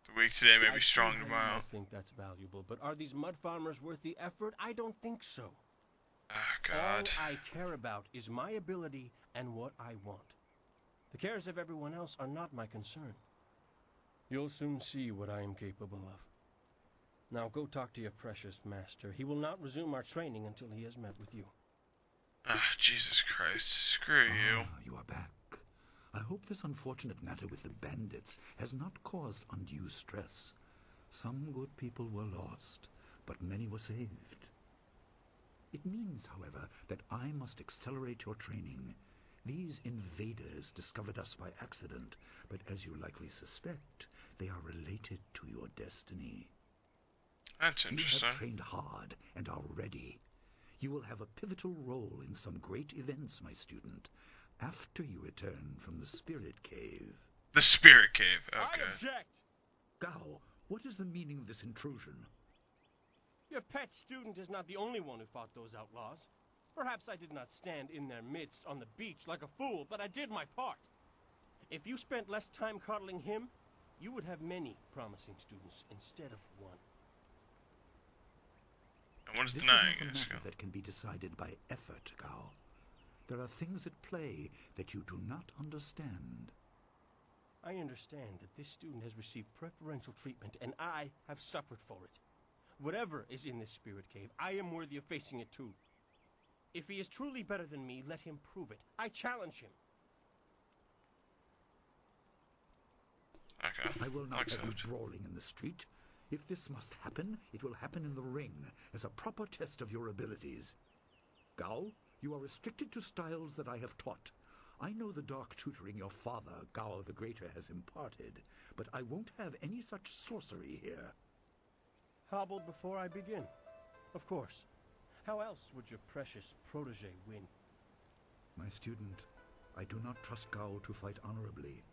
The weak today may I be see strong how you tomorrow. might think that's valuable, but are these mud farmers worth the effort? I don't think so. Ah, God. All I care about is my ability and what I want. The cares of everyone else are not my concern. You'll soon see what I am capable of. Now go talk to your precious master. He will not resume our training until he has met with you. Ah, Jesus Christ. Screw you. You are back. I hope this unfortunate matter with the bandits has not caused undue stress. Some good people were lost, but many were saved. It means, however, that I must accelerate your training. These invaders discovered us by accident, but as you likely suspect, they are related to your destiny. That's interesting. You have trained hard and are ready. You will have a pivotal role in some great events, my student, after you return from the Spirit Cave. The Spirit Cave, okay. I object! Gao, what is the meaning of this intrusion? Your pet student is not the only one who fought those outlaws. Perhaps I did not stand in their midst on the beach like a fool, but I did my part. If you spent less time coddling him, you would have many promising students instead of one. And what is This denying is not a us? matter that can be decided by effort, Gao. There are things at play that you do not understand. I understand that this student has received preferential treatment, and I have suffered for it. Whatever is in this spirit cave, I am worthy of facing it too. If he is truly better than me, let him prove it. I challenge him. Okay. I will not have you brawling in the street. If this must happen, it will happen in the ring, as a proper test of your abilities. Gao, you are restricted to styles that I have taught. I know the dark tutoring your father, Gao the Greater, has imparted, but I won't have any such sorcery here. Hobbled before I begin. Of course. How else would your precious protege win? My student, I do not trust Gao to fight honorably.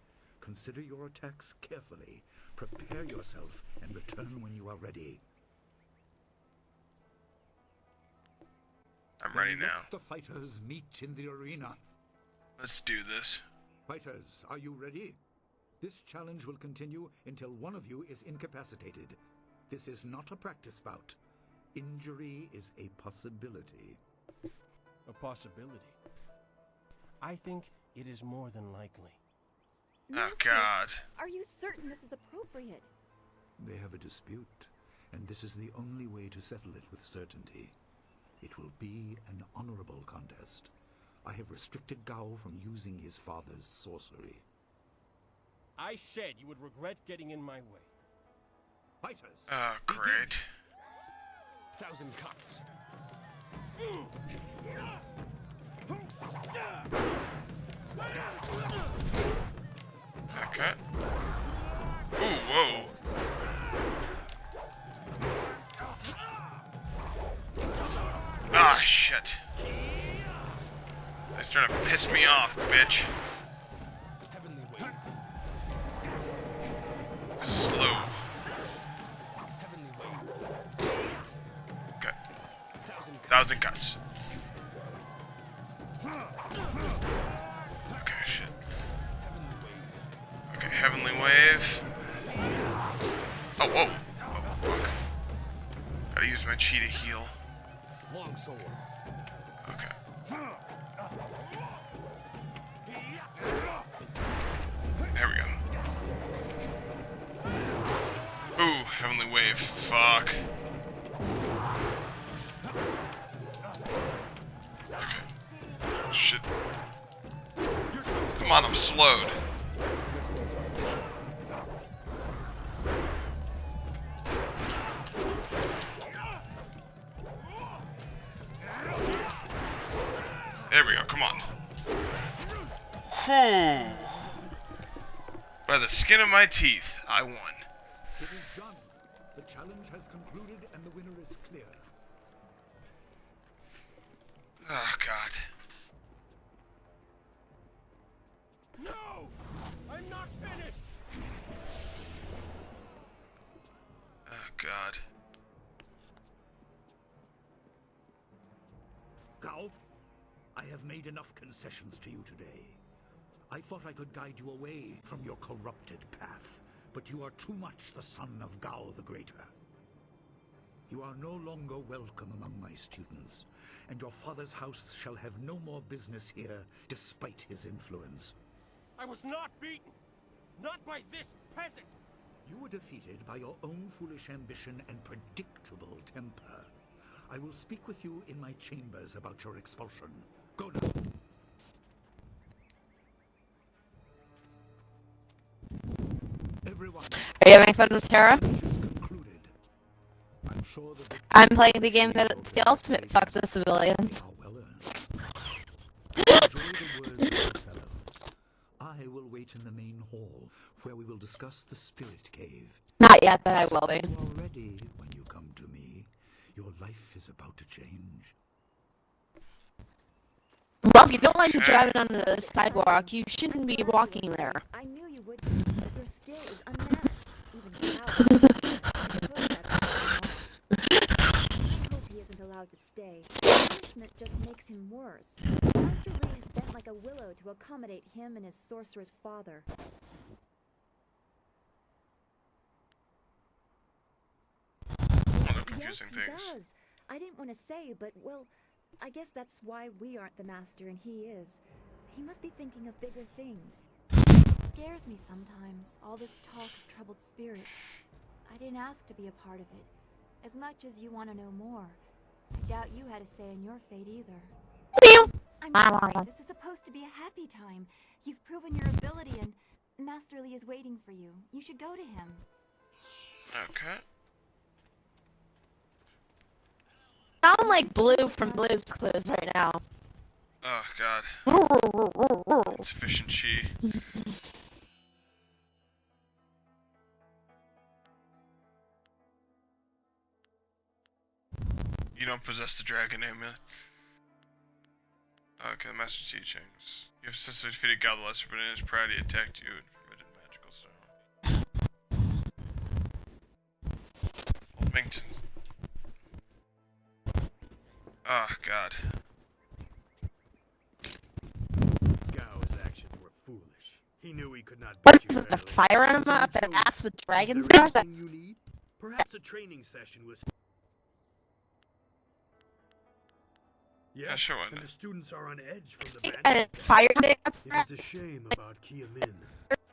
Consider your attacks carefully. Prepare yourself and return when you are ready. I'm ready Then now. let the fighters meet in the arena. Let's do this. Fighters, are you ready? This challenge will continue until one of you is incapacitated. This is not a practice bout. Injury is a possibility. A possibility? I think it is more than likely. Oh, Master, God. Are you certain this is appropriate? They have a dispute, and this is the only way to settle it with certainty. It will be an honorable contest. I have restricted Gao from using his father's sorcery. I said you would regret getting in my way. Fighters! Oh, great. 1,000 cuts. Okay. Ooh, whoa. Ah, shit. They're starting to piss me off, bitch. Heavenly wave. Slow. Heavenly wave. Okay. 1,000 cuts. Okay, shit. Okay, heavenly wave. Oh, whoa. Oh, fuck. Gotta use my chi to heal. Longsword. Okay. There we go. Ooh, heavenly wave. Fuck. Okay. Shit. Come on, I'm slowed. There we go, come on. Whew. By the skin of my teeth, I won. It is done. The challenge has concluded and the winner is clear. Oh God. No! I'm not finished! Oh God. Gao, I have made enough concessions to you today. I thought I could guide you away from your corrupted path, but you are too much the son of Gao the Greater. You are no longer welcome among my students, and your father's house shall have no more business here despite his influence. I was not beaten! Not by this peasant! You were defeated by your own foolish ambition and predictable temper. I will speak with you in my chambers about your expulsion. Go now. Everyone. Are you having fun with Terra? I'm sure that I'm playing the game that it's the ultimate fuck the civilians. I will wait in the main hall, where we will discuss the Spirit Cave. Not yet, but I will be. You are ready when you come to me. Your life is about to change. Well, if you don't like driving on the sidewalk, you shouldn't be walking there. I knew you would, but your skill is unmatched. Even I hope he isn't allowed to stay. Punishment just makes him worse. Master Lee is bent like a willow to accommodate him and his sorcerer's father. Yes, he does. I didn't want to say, but, well, I guess that's why we aren't the master and he is. He must be thinking of bigger things. It scares me sometimes, all this talk of troubled spirits. I didn't ask to be a part of it, as much as you want to know more. I doubt you had a say in your fate either. I'm sorry, this is supposed to be a happy time. You've proven your ability and Master Lee is waiting for you. You should go to him. Okay. Sound like Blue from Blue's Clues right now. Oh God. Insufficient chi. You don't possess the dragon name yet. Okay, Master Teachings. You have successfully defeated God the Lesser, but in his pride he attacked you and permitted magical stone. Old Mington. Oh God. Gao's actions were foolish. He knew he could not What beat you is it, the fairly. fire him So he up and chose- ass with dragons Is there got that? anything you need? Perhaps a training session was. Yes, Yeah, sure, why and not? the students are on edge from the And bandit. fire day up It is a shame about Kia Min.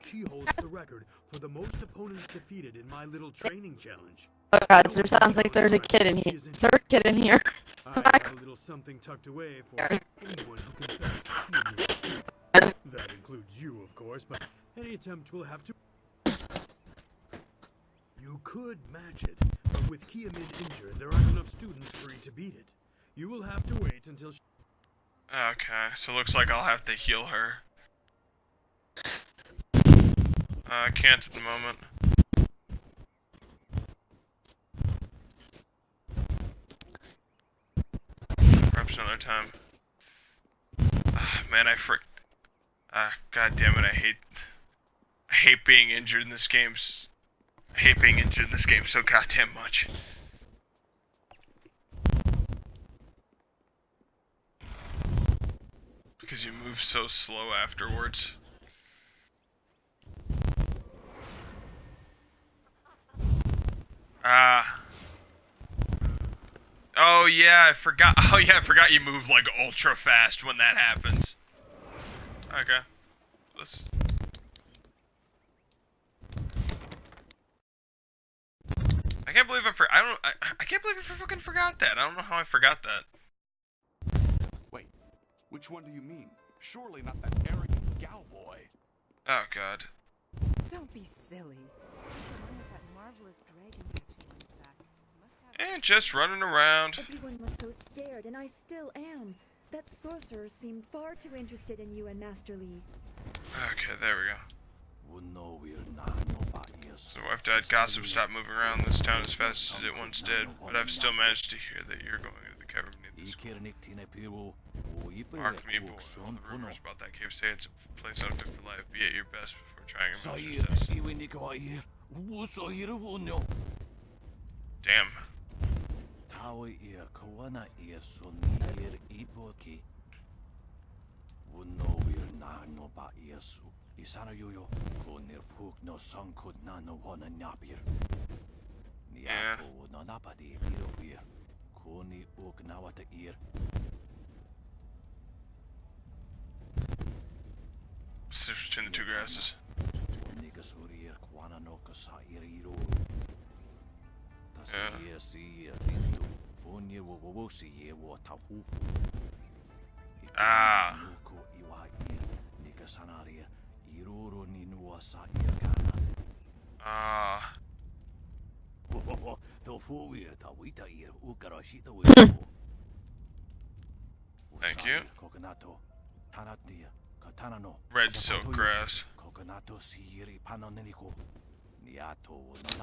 She holds the record for the most opponents defeated in my little training challenge. Oh God, there sounds like there's a kid in here. Is there a kid in here? I have a little something tucked away for anyone who can best Kia Min. That includes you, of course, but any attempt will have to. You could match it, but with Kia Min injured, there aren't enough students for you to beat it. You will have to wait until she... Okay, so looks like I'll have to heal her. I can't at the moment. Perhaps another time. Ah, man, God damn it, I hate being injured in this game. I hate being injured in this game so goddamn much. Because you move so slow afterwards. Oh yeah, I forgot. Oh yeah, I forgot you move like ultra fast when that happens. Okay. I can't believe I can't believe I fucking forgot that. I don't know how I forgot that. Wait, which one do you mean? Surely not that arrogant Gao boy. Oh God. Don't be silly. He's the one with that marvelous dragon tattoo on his back. He must have... And just running around. Everyone was so scared, and I still am. That sorcerer seemed far too interested in you and Master Lee. Okay, there we go. So my wife died. Gossip stopped moving around this town as fast as it once did, but I've still managed to hear that you're going into the cavern beneath this cool. Mark Meeple, all the rumors about that cave say it's a place unfit for life. Be at your best before trying a monster's test. Damn. Yeah. Switch between the two grasses. Ah. Ah. Thank you. Red silk grass.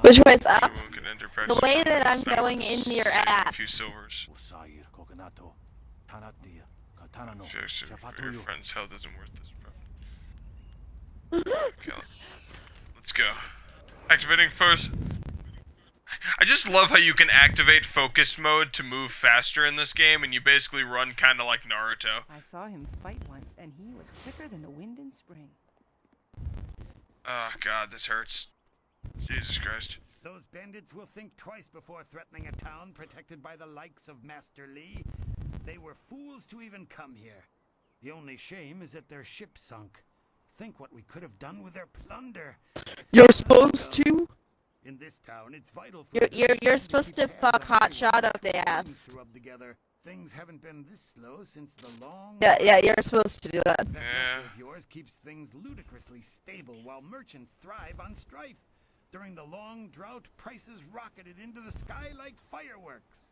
Which way is up? The way that I'm going in your ass. A few silvers. Your friend's health isn't worth this, bro. Okay, let's go. Activating first. I just love how you can activate focus mode to move faster in this game, and you basically run kind of like Naruto. I saw him fight once, and he was quicker than the wind in spring. Oh god, this hurts. Jesus Christ. Those bandits will think twice before threatening a town protected by the likes of Master Li. They were fools to even come here. The only shame is that their ship sunk. Think what we could have done with their plunder. You're supposed to? In this town, it's vital for You're supposed to fuck Hotshot up the ass. Together. Things haven't been this slow since the long... Yeah, you're supposed to do that. That master of yours keeps things ludicrously stable while merchants thrive on strife. During the long drought, prices rocketed into the sky like fireworks.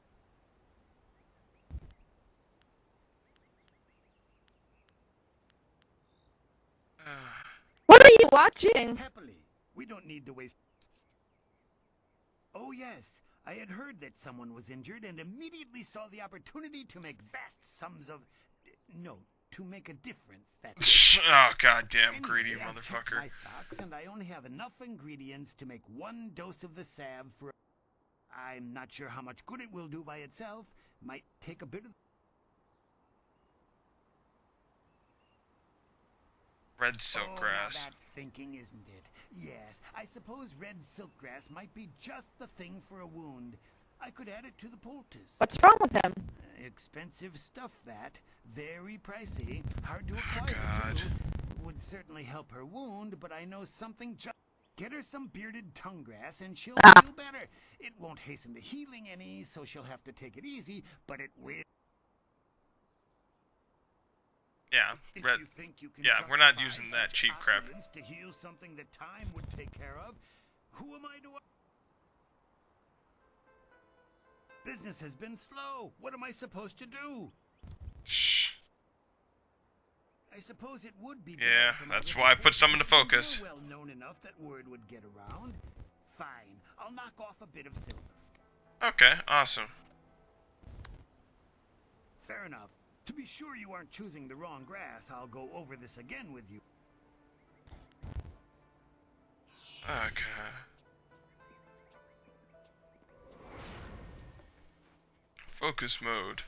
What are you watching? Happily, we don't need to waste... Oh yes, I had heard that someone was injured and immediately saw the opportunity to make vast sums of... No, to make a difference. Oh, goddamn anyway, greedy I've checked motherfucker. my stocks, and I only have enough ingredients to make 1 dose of the salve for... I'm not sure how much good it will do by itself. Might take a bit of... Red silkgrass. Now that's thinking, isn't it? Yes, I suppose red silkgrass might be just the thing for a wound. I could add it to the poultice. What's wrong with him? Expensive stuff, that. Very pricey. Hard to acquire, too. Would certainly help her wound, but I know something just... Get her some bearded tongue grass and she'll feel better. It won't hasten the healing any, so she'll have to take it easy, but it will... Yeah, red. Yeah, we're not using that cheap crap. To heal something that time would take care of. Who am I to... Business has been slow. What am I supposed to do? Shh. I suppose it would be... Yeah, that's why I put some into focus. Well known enough that word would get around. Fine, I'll knock off a bit of silver. Okay, awesome. Fair enough. To be sure you aren't choosing the wrong grass, I'll go over this again with you. Okay. Focus mode.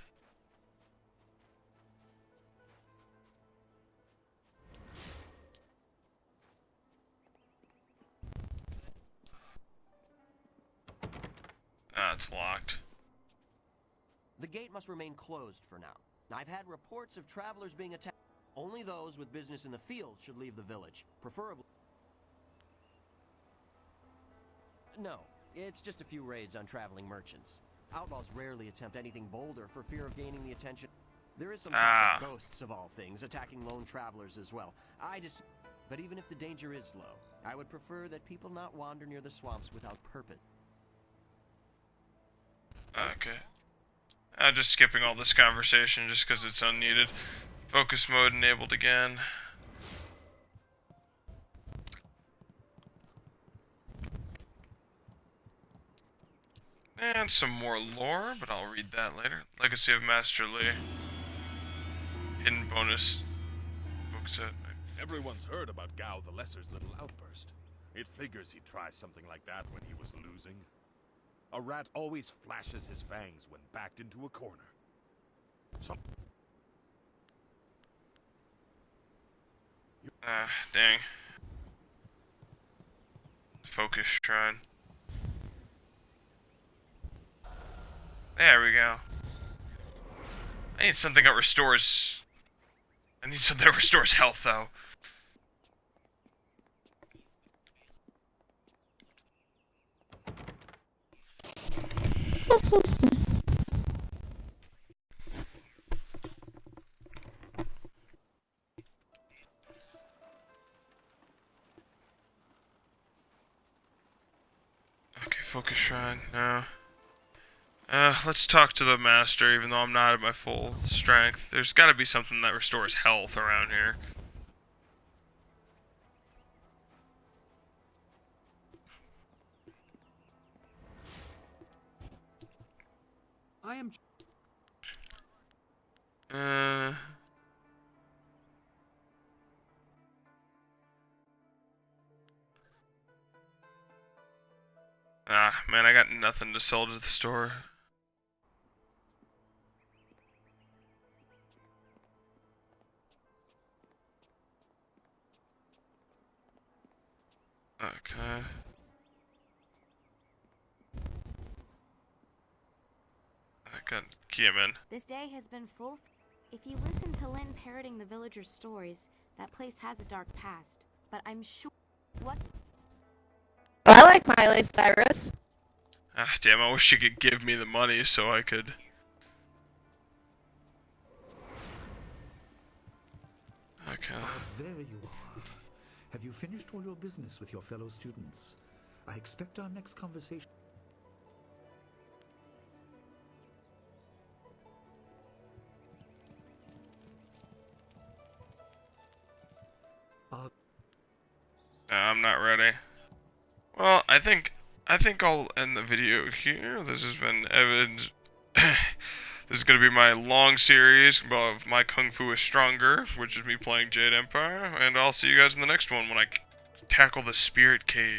Ah, it's locked. The gate must remain closed for now. I've had reports of travelers being attacked. Only those with business in the field should leave the village, preferably... No, it's just a few raids on traveling merchants. Outlaws rarely attempt anything bolder for fear of gaining the attention. There is some talk of ghosts of all things attacking lone travelers as well. But even if the danger is low, I would prefer that people not wander near the swamps without purpose. Okay. I'm just skipping all this conversation just because it's unneeded. Focus mode enabled again. And some more lore, but I'll read that later. Legacy of Master Li. Hidden bonus book set. Everyone's heard about Gao the Lesser's little outburst. It figures he'd try something like that when he was losing. A rat always flashes his fangs when backed into a corner. Dang. Focus shrine. There we go. I need something that restores... I need something that restores health, though. Okay, focus shrine, no. Let's talk to the master, even though I'm not at my full strength. There's gotta be something that restores health around here. I am... Man, I got nothing to sell to the store. Okay. I got Kiaman. This day has been full. If you listen to Lynn parroting the villagers' stories, that place has a dark past. But I'm sure... What? I like Miley Cyrus. Ah, damn, I wish she could give me the money so I could... Okay. There you are. Have you finished all your business with your fellow students? I expect our next conversation... I'm not ready. Well, I think I'll end the video here. This has been Evan's. This is gonna be my long series of My Kung Fu is Stronger, which is me playing Jade Empire, and I'll see you guys in the next one when I tackle the Spirit Cave.